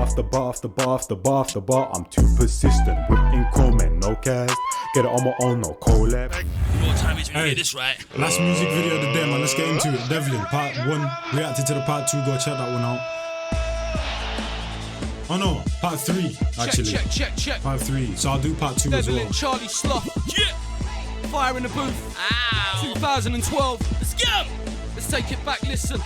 after bar after bar after bar after bar. I'm too persistent, whipping comment, no cast. Get it on my own, no collab. What time is when you hear this, right? Last music video of the day, man. Let's get into it. Devlin, part 1. Reacted to the part 2. Go check that one out. Oh no, part 3 actually. Check. Part 3. So I'll do part 2 as well. Devlin, Charlie Sloth. Yeah. Fire in the booth. Ow. 2012. Let's go. Let's take it back, listen.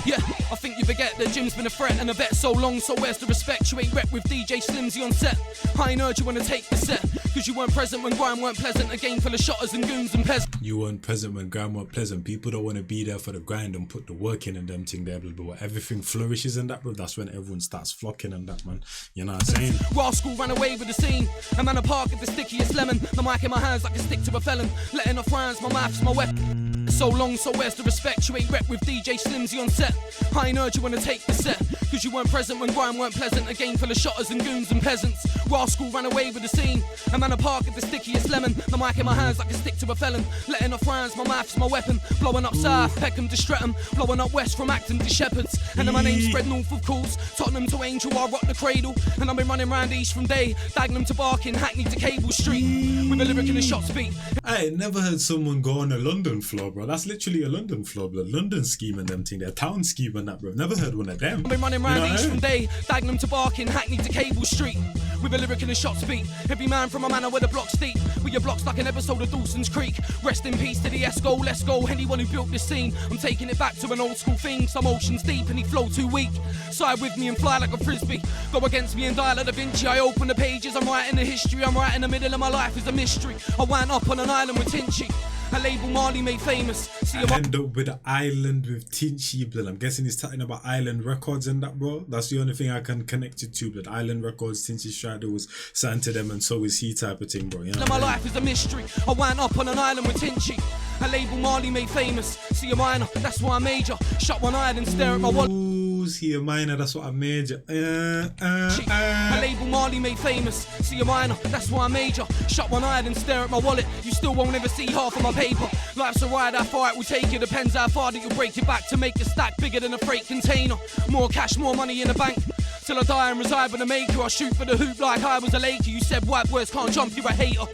Yeah, I think you forget that Jim's been a threat and a vet so long, so where's the respect? You ain't rep with DJ Slimzy on set. I ain't heard you wanna take the set, cause you weren't present when Grime weren't pleasant. A game full of shotters and goons and peasants. You weren't present when Grime weren't pleasant. People don't want to be there for the grind and put the work in and them thing there, but when everything flourishes and that, bro, that's when everyone starts flocking and that, man. You know what I'm saying? Rascal ran away with the scene. A man a park at the stickiest lemon. The mic in my hands like a stick to a felon. Letting off rhymes, my mouth's my weapon. So long, so where's the respect? You ain't rep with DJ Slimzy on set. I ain't heard you wanna take the set, cause you weren't present when Grime weren't pleasant. A game full of shotters and goons and peasants. Rascal ran away with the scene. A man a park at the stickiest lemon. The mic in my hands like a stick to a felon. Letting off rhymes, my mouth's my weapon. Blowing up south, Peckham to Streatham. Blowing up west from Acton to Shepherds. And then my name's spread north of course. Tottenham to Angel, I rock the cradle. And I've been running round east from day. Dagenham to Barking, Hackney to Cable Street. With a lyric in the shot speed. I ain't never heard someone go on a London floor, bro. That's literally a London floor, bro. London scheme and them thing. Their town scheme and that, bro. Never heard one of them. I've been running round east from day. Dagenham to Barking, Hackney to Cable Street. With a lyric in the shot speed. Every man from a manor where the block's deep. With your blocks like an episode of Dawson's Creek. Rest in peace to the Esco, let's go. Anyone who built this scene. I'm taking it back to an old school thing. Some oceans deep and he flow too weak. Side with me and fly like a frisbee. Go against me and die like Da Vinci. I open the pages, I'm writing the history. I'm right in the middle of my life is a mystery. I wound up on an island with Tinchy. A label Marley made famous. See I end up with an island with Tinchy, blood. I'm guessing he's talking about Island Records and that, bro. That's the only thing I can connect it to, blood. Island Records, Tinchy Strider was signed to them and so is he type of thing, bro. You know my life is a mystery. I wound up on an island with Tinchy. A label Marley made famous. See a minor, that's why I major. Shut one eye and stare at my wallet. Ooh, see a minor, that's what I major. A label Marley made famous. See a minor, that's why I major. Shut one eye and stare at my wallet. You still won't ever see half of my paper. Life's a ride, how far it will take you. Depends how far that you'll break it back to make a stack bigger than a freight container. More cash, more money in the bank. Till I die and reside with a maker. I shoot for the hoop like I was a Laker. You said white boys can't jump, you're a hater.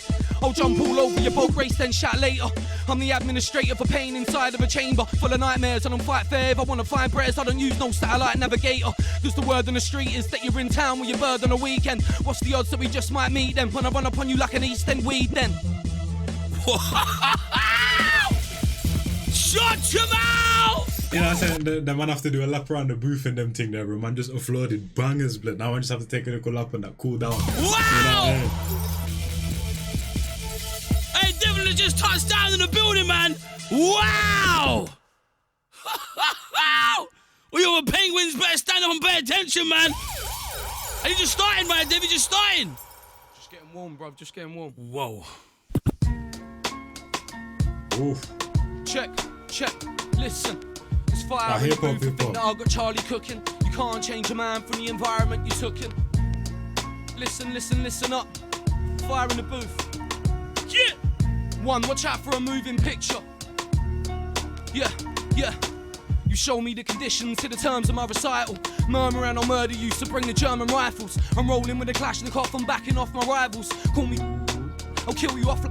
I'll jump all over your boat race, then chat later. I'm the administrator for pain inside of a chamber full of nightmares. I don't fight fair. If I wanna find prayers, I don't use no satellite navigator. Cause the word on the street is that you're in town with your bird on a weekend. What's the odds that we just might meet them? When I run up on you like an East End weed then. Shut your mouth! You know what I'm saying? The man have to do a lap around the booth and them thing there, bro. Man just uploaded bangers, blood. Now I just have to take a little lap and that cool down. Wow! You know, hey, Devlin has just touched down in the building, man. Wow! Well, you're the Penguins, better stand up and pay attention, man. Are you just starting, man, Dev? You just starting? Just getting warm, bruv. Just getting warm. Whoa. Oof. Check. Listen. It's fire in the booth. I think that I got Charlie cooking. You can't change a man from the environment you took in. Listen up. Fire in the booth. Yeah. One, watch out for a moving picture. Yeah. You show me the conditions to the terms of my recital. Murmur and I'll murder you, so bring the German rifles. I'm rolling with a Kalashnikov, I'm backing off my rivals. Call me, I'll kill you off.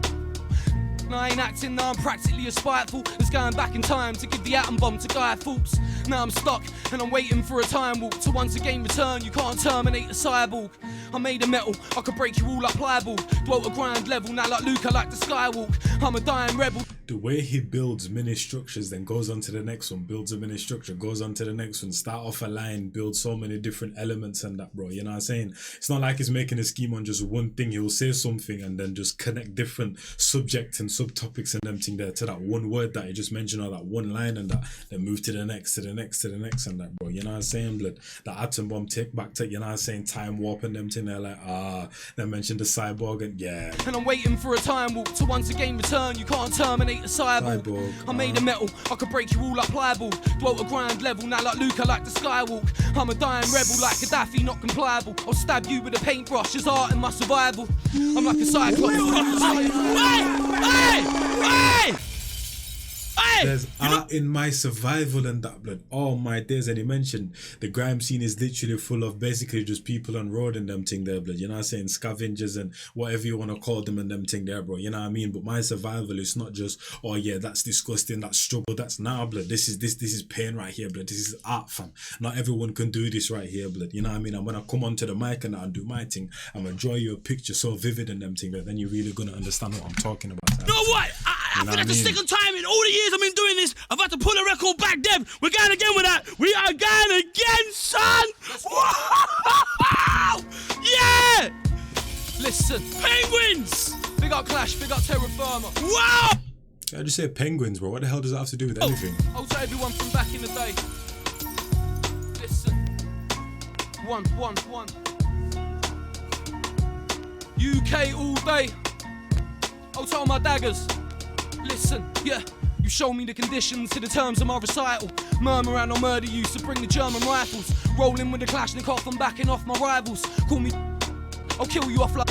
I ain't acting, now I'm practically as spiteful as going back in time to give the atom bomb to Guy Fawkes. Now I'm stuck and I'm waiting for a time warp to once again return. You can't terminate a cyborg. I made of metal, I could break you all like pliable. Dwelt a grind level, now like Luke, I like the skywalk. I'm a dying rebel. The way he builds mini structures, then goes on to the next one, builds a mini structure, goes on to the next one, start off a line, build so many different elements and that, bro. You know what I'm saying? It's not like he's making a scheme on just one thing. He'll say something and then just connect different subjects and subtopics and them thing there to that one word that he just mentioned or that one line and that, then move to the next, to the next, to the next and that, bro. You know what I'm saying, blood? The atom bomb take back to, you know what I'm saying, time warp and them thing there, like, they mentioned the cyborg and yeah. And I'm waiting for a time warp to once again return. You can't terminate a cyborg. I made of metal, I could break you all like pliable. Dwelt a grind level, now like Luke, I like the skywalk. I'm a dying rebel like Gaddafi, not compliable. I'll stab you with a paintbrush as art in my survival. I'm like a cyclops. Hey! There's art in my survival and that, blood. Oh my days. And he mentioned the grime scene is literally full of basically just people on road and them thing there, blood. You know what I'm saying? Scavengers and whatever you want to call them and them thing there, bro. You know what I mean? But my survival is not just, oh yeah, that's disgusting, that's struggle, that's nah, blood. This is pain right here, blood. This is art, fam. Not everyone can do this right here, blood. You know what I mean? And when I come onto the mic and I do my thing, I'm gonna draw you a picture so vivid and them thing that then you're really gonna understand what I'm talking about. You know what? I think that's the second time in all the years I've been doing this, I've had to pull a record back, Dev. We're going again with that. We are going again, son. Wow! Yeah! Listen. Penguins! Big up Clash, big up Terra Firma. Wow! I just say penguins, bro. What the hell does that have to do with anything? I'll tell everyone from back in the day. Listen. One. UK all day. I'll tell my daggers. Listen, yeah. You show me the conditions to the terms of my recital. Murmur and I'll murder you, so bring the German rifles. Rolling with the Kalashnikov, I'm backing off my rivals. Call me, I'll kill you off like.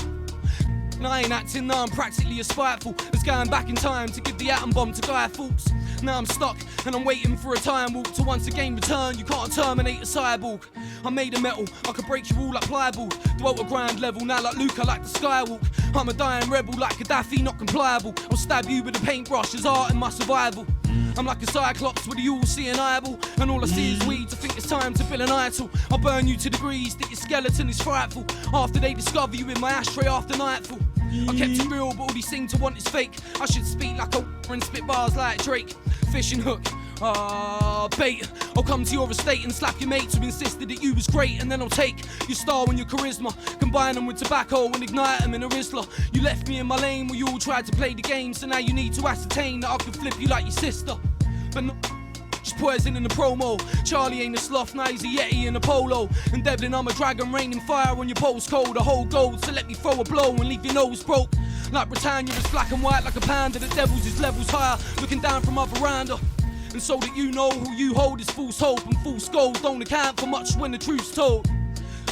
I ain't acting, now I'm practically as spiteful as going back in time to give the atom bomb to Guy Fawkes. Now I'm stuck and I'm waiting for a time warp to once again return. You can't terminate a cyborg. I'm made of metal, I could break you all like plywood. Dwelt a grand level, now like Luke, I like the skywalk. I'm a dying rebel like Gaddafi, not compliable. I'll stab you with a paintbrush as art in my survival. I'm like a cyclops with a all-seeing eyeball, and all I see is weeds. I think it's time to build an idol. I'll burn you to degrees that your skeleton is frightful. After they discover you in my ashtray after nightfall. I kept it real, but all these seem to want is fake. I should speak like a and spit bars like Drake. Fishing hook, bait. I'll come to your estate and slap your mates who insisted that you was great, and then I'll take your style and your charisma, combine them with tobacco and ignite them in a Rizzler. You left me in my lane where you all tried to play the game, so now you need to ascertain that I can flip you like your sister. But no, just poison in the promo. Charlie ain't a sloth, now he's a Yeti in a polo. And Devlin, I'm a dragon raining fire on your postcode. A whole gold, so let me throw a blow and leave your nose broke. Like Britannia is black and white like a panda. The devil's his levels higher, looking down from our veranda. And so that you know who you hold is false hope and false gold. Don't account for much when the truth's told.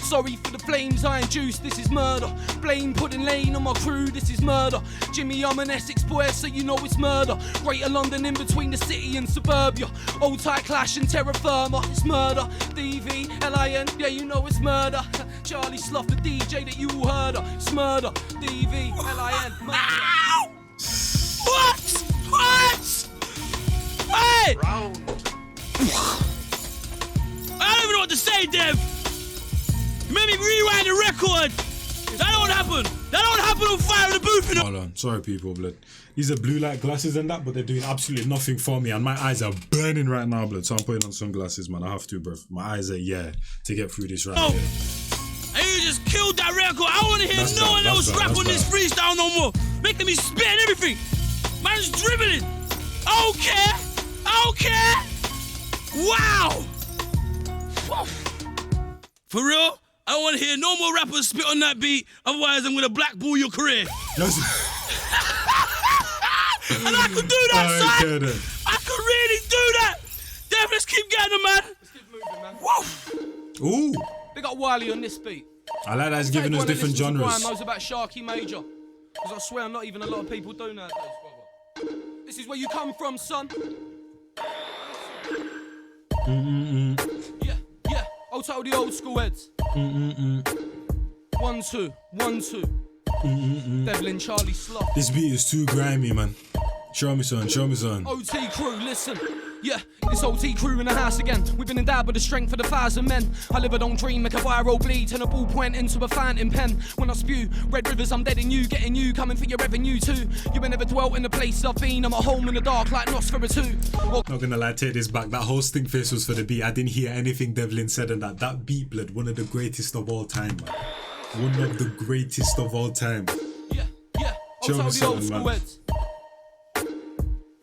Sorry for the flames I induced, this is murder. Blame Pudding Lane on my crew, this is murder. Jimmy, I'm an Essex boy, so you know it's murder. Greater London in between the city and suburbia. Old tight Clash and Terra Firma, it's murder. DVLIN, yeah, you know it's murder. Charlie Slough, the DJ that you all heard of, it's murder. DVLIN, murder. What? Hey! I don't even know what to say, Dev. You made me rewind the record. That don't happen. That don't happen on Fire in the Booth. You know? Hold on, sorry people, blood. These are blue light glasses and that, but they're doing absolutely nothing for me, and my eyes are burning right now, blood. So I'm putting on sunglasses, man. I have to, bruv. My eyes are to get through this right here. And you just killed that record. I want to hear no one else rap on this freestyle no more. Making me spit and everything. Man's dribbling. I don't care. I don't care. Wow. For real? I don't want to hear no more rappers spit on that beat, otherwise I'm going to blackball your career. Yes. And I could do that, son! I could really do that! Dev, let's keep getting them, man! Let's keep moving, man. Woo! Ooh! They got Wiley on this beat. I like that he's giving us different genres. Grime knows about Sharky Major. Because I swear not even a lot of people do nowadays, brother. This is where you come from, son. Yeah. I'll tell the old school heads. 1, 2, 1, 2. Devlin, Charlie Slough. This beat is too grimy, man. Show me son. OT crew, listen. Yeah, it's OT crew in the house again. We've been endowed with the strength of 1,000 men. I live, I don't dream, make a viral bleed, turn a ballpoint into a fountain pen. When I spew, red rivers, I'm dead in you, getting you, coming for your revenue too. You ain't never dwelt in the place I've been, I'm at home in the dark like Nosferatu. Well, not gonna lie, take this back. That whole stink face was for the beat. I didn't hear anything Devlin said on that. That beat, blood, one of the greatest of all time, man. One of the greatest of all time. Yeah. Show me something, man. Heads.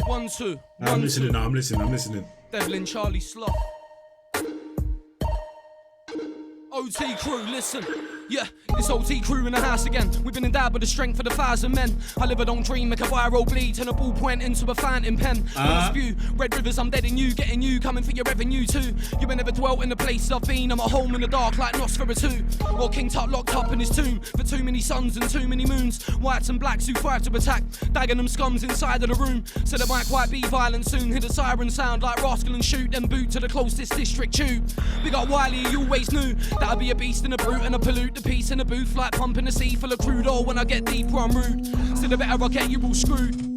1, 2. I'm listening. Devlin, Charlie Slough. OT crew, listen. Yeah, this OT crew in the house again. We've been endowed with the strength of 1,000 men. I live a don't dream, make a viral bleed, turn a ballpoint into a fountain pen. When I spew, red rivers, I'm dead in you, getting you, coming for your revenue too. You ain't never dwelt in the places I've been, I'm at home in the dark like Nosferatu. Or King Tut locked up in his tomb, for too many suns and too many moons. Whites and blacks who thrive to attack, dagging them scums inside of the room. So there might quite be violence soon, hear the siren sound like rascal and shoot, then boot to the closest district tube. Big up Wiley, you always knew that I'd be a beast and a brute and a pollute the peace in the booth like pumping a sea full of crude oil. When I get deeper I'm rude, so the better I get you all screwed.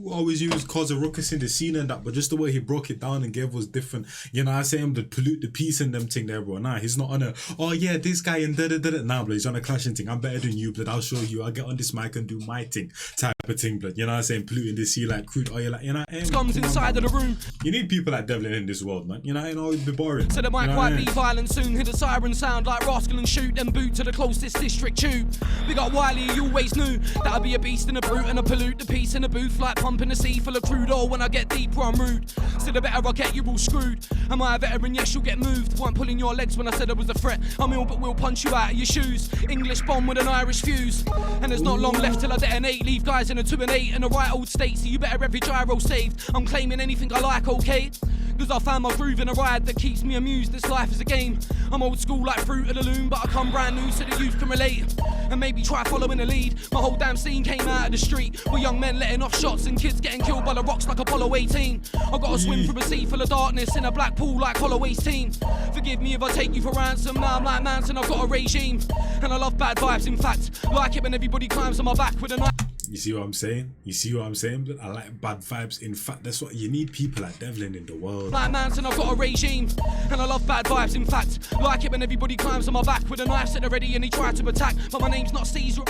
Always used cause a ruckus in the scene and that, but just the way he broke it down and gave was different. You know, I say him to pollute the peace and them thing there, bro. Nah, he's not on a, oh yeah, this guy and da-da-da-da. Nah, bro, he's on a clashing thing. I'm better than you, blood. I'll show you. I'll get on this mic and do my thing type of thing, blood. You know what I'm saying? Polluting the sea like crude oil, like, you know, Scums inside of the room. You need people like Devlin in this world, man. You know, it'll always be boring. So there might quite be violence soon, hear the siren sound like rascal and shoot, then boot to the closest district tube. Big up Wiley, you always knew that I'd be a beast and a brute and a pollute the peace in the booth like pumping a sea full of crude oil. When I get deeper I'm rude, so the better I get you all screwed. Am I a veteran? Yes, you'll get moved. Weren't pulling your legs when I said I was a threat. I'm ill but we'll punch you out of your shoes. English bomb with an Irish fuse, and there's not long left till I detonate. Leave guys in a 2 and 8 in the right old state, so you better every gyro saved. I'm claiming anything I like, okay? Cause I found my groove in a ride that keeps me amused. This life is a game. I'm old school like Fruit of the Loom, but I come brand new so the youth can relate and maybe try following the lead. My whole damn scene came out of the street with young men letting off shots and kids getting killed by the rocks like Apollo 18. I gotta swim through a sea full of darkness in a black pool like Holloway's team. Forgive me if I take you for ransom. Now I'm like Manson, I've got a regime, and I love bad vibes. In fact, like it when everybody climbs on my back with a knife. You see what I'm saying? You see what I'm saying? But I like bad vibes. In fact, that's what you need, people like Devlin in the world. Like Manson, I've got a regime, and I love bad vibes. In fact, like it when everybody climbs on my back with a knife set ready and he tried to attack. But my name's not Caesar.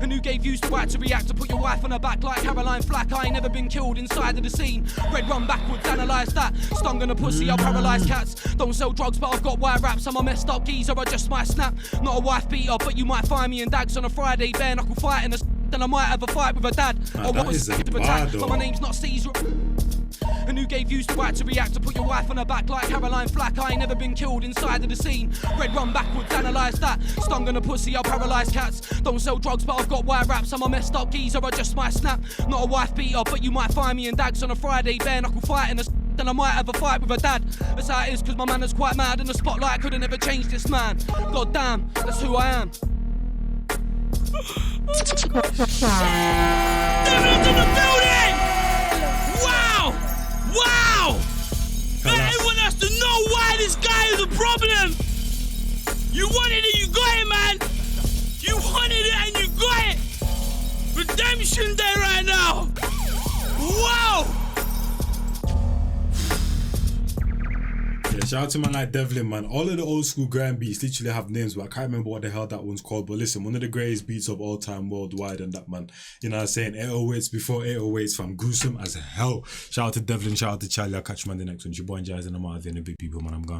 And who gave you the right to react to put your wife on her back like Caroline Flack? I ain't never been killed inside of the scene. Red run backwards, analyse that. Stung on a pussy, I'll paralyse cats. Don't sell drugs, but I've got wire raps. I'm a messed up geezer, I just might snap. Not a wife beater, but you might find me in Dags on a Friday, bare knuckle fighting. Then I might have a fight with her dad. I want to attack, but my name's not Caesar. And who gave you the right to react to put your wife on her back like Caroline Flack? I ain't never been killed inside of the scene. Red run backwards, analyse that. Stung on a pussy, I'll paralyse cats. Don't sell drugs, but I've got wire raps. I'm a messed up geezer, I just might snap. Not a wife beater, but you might find me in Dags on a Friday, bare knuckle fighting. Then I might have a fight with her dad. That's how it is, cause my man is quite mad, and the spotlight could've never changed this man. God damn, that's who I am. Devlin's in the building! Wow! Wow! Everyone has to know why this guy is a problem! You wanted it, you got it, man! You wanted it and you got it! Redemption day right now! Wow! Yeah, shout out to man like Devlin, man. All of the old school Grime beats literally have names, but I can't remember what the hell that one's called. But listen, one of the greatest beats of all time worldwide, and that, man. You know what I'm saying? 808s before 808s, fam. Gruesome as hell. Shout out to Devlin, shout out to Charlie. I'll catch you man the next one. It's your boy Njies and I'm out of there, and the big people, man. I'm gone.